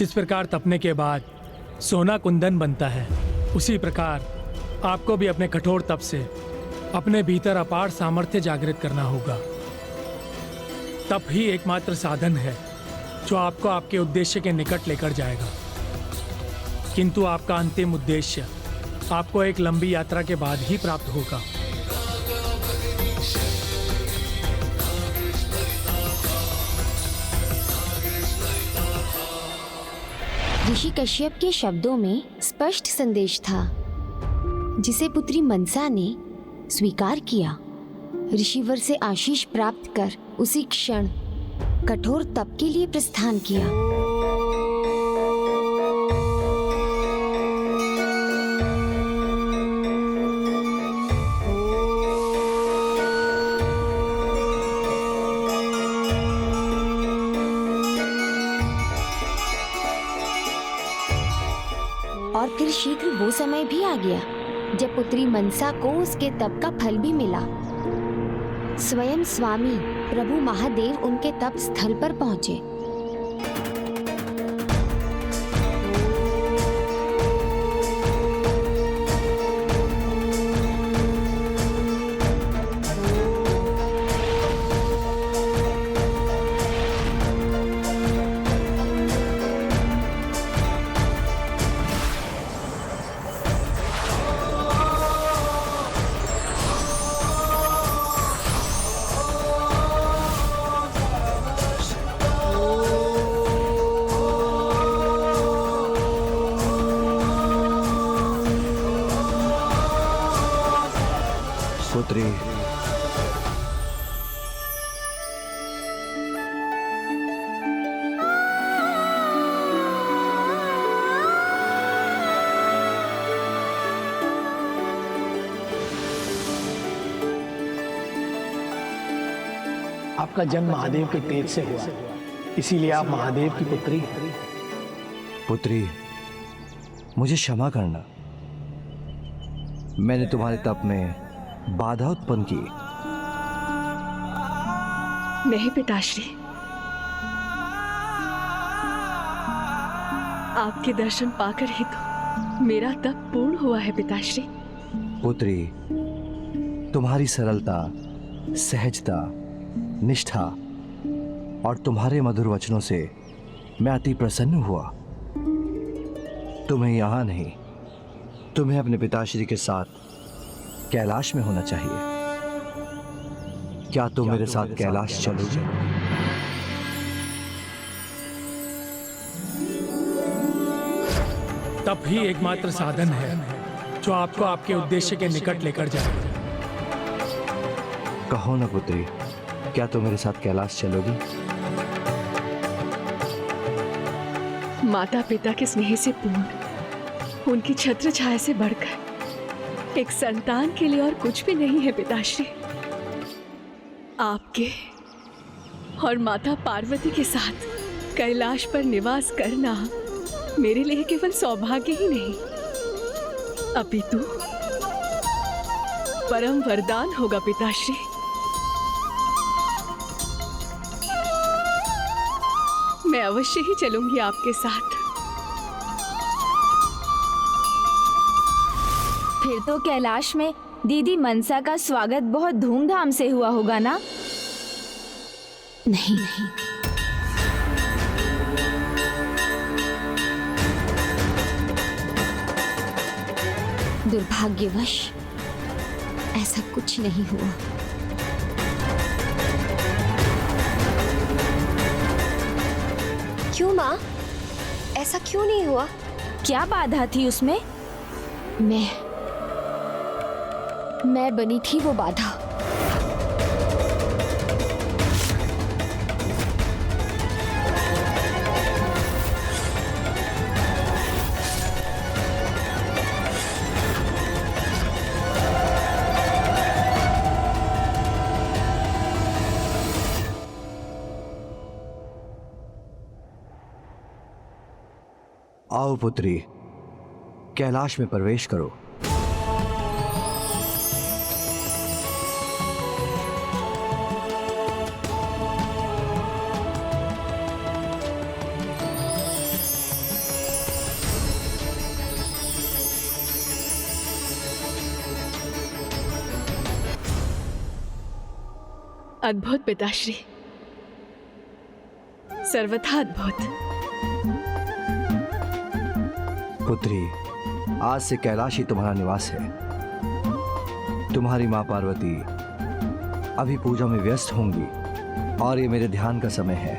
जिस प्रकार तपने के बाद सोना कुंदन बनता है, उसी प्रकार आपको भी अपने कठोर तप से अपने भीतर अपार सामर्थ्य जागृत करना होगा। तप ही एकमात्र साधन है जो आपको आपके उद्देश्य के निकट लेकर जाएगा। किंतु आपका अंतिम उद्देश्य आपको एक लंबी यात्रा के बाद ही प्राप्त होगा। ऋषि कश्यप के शब्दों में स्पष्ट संदेश था, जिसे पुत्री मनसा ने स्वीकार किया। ऋषिवर से आशीष प्राप्त कर उसी क्षण कठोर तप के लिए प्रस्थान किया। और फिर शीघ्र वो समय भी आ गया जब पुत्री मनसा को उसके तप का फल भी मिला। स्वयं स्वामी प्रभु महादेव उनके तप स्थल पर पहुंचे। पुत्री, आपका जन्म महादेव के तेज से हुआ, इसीलिए आप महादेव की पुत्री हैं। पुत्री, मुझे क्षमा करना। मैंने तुम्हारे तप में बाधा उत्पन्न की। नहीं पिताश्री, आपके दर्शन पाकर ही तो मेरा तप पूर्ण हुआ है पिताश्री। पुत्री, तुम्हारी सरलता, सहजता, निष्ठा और तुम्हारे मधुर वचनों से मैं अति प्रसन्न हुआ। तुम्हें यहां नहीं, तुम्हें अपने पिताश्री के साथ कैलाश में होना चाहिए। क्या तुम मेरे साथ कैलाश चलोगे? तप ही एकमात्र साधन है जो आपको आपके उद्देश्य के निकट लेकर जाएगा। कहो ना पुत्री, क्या तुम मेरे साथ कैलाश चलोगी? माता पिता के स्नेह से पूर्ण, उनकी छत्र छाया से बढ़कर एक संतान के लिए और कुछ भी नहीं है पिताश्री। आपके और माता पार्वती के साथ कैलाश पर निवास करना मेरे लिए केवल सौभाग्य ही नहीं, अपितु परम वरदान होगा पिताश्री। मैं अवश्य ही चलूंगी आपके साथ। फिर तो कैलाश में दीदी मनसा का स्वागत बहुत धूमधाम से हुआ होगा ना? नहीं नहीं, दुर्भाग्यवश ऐसा कुछ नहीं हुआ। क्यों माँ? ऐसा क्यों नहीं हुआ? क्या बाधा थी उसमें? मैं बनी थी वो बाधा। आओ पुत्री, कैलाश में प्रवेश करो। अद्भुत पिताश्री, सर्वथा अद्भुत। पुत्री, आज से कैलाश ही तुम्हारा निवास है। तुम्हारी माँ पार्वती अभी पूजा में व्यस्त होंगी और ये मेरे ध्यान का समय है।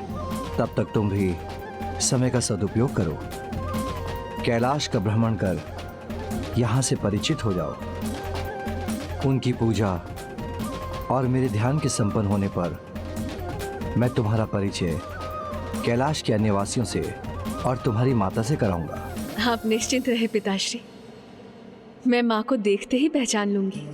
तब तक तुम भी समय का सदुपयोग करो। कैलाश का भ्रमण कर यहाँ से परिचित हो जाओ। उनकी पूजा और मेरे ध्यान के संपन्न होने पर मैं तुम्हारा परिचय कैलाश के अन्य वासियों से और तुम्हारी माता से कराऊंगा। आप निश्चिंत रहे पिताश्री, मैं माँ को देखते ही पहचान लूंगी।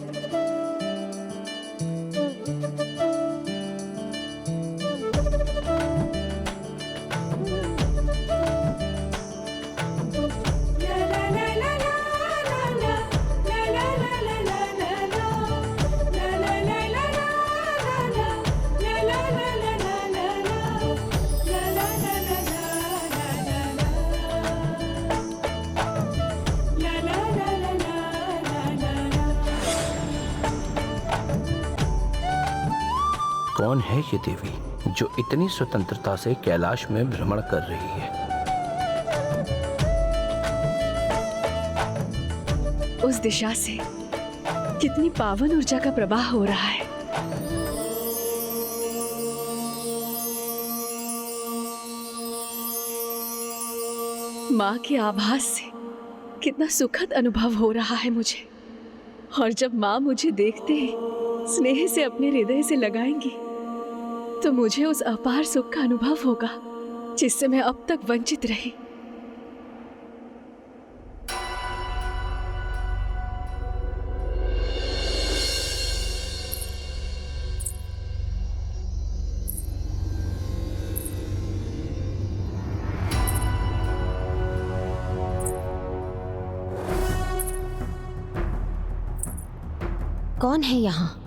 कौन है ये देवी जो इतनी स्वतंत्रता से कैलाश में भ्रमण कर रही है? उस दिशा से कितनी पावन ऊर्जा का प्रवाह हो रहा है। माँ के आभास से कितना सुखद अनुभव हो रहा है मुझे। और जब माँ मुझे देखते ही स्नेह से अपने हृदय से लगाएंगी तो मुझे उस अपार सुख का अनुभव होगा जिससे मैं अब तक वंचित रही। कौन है यहाँ?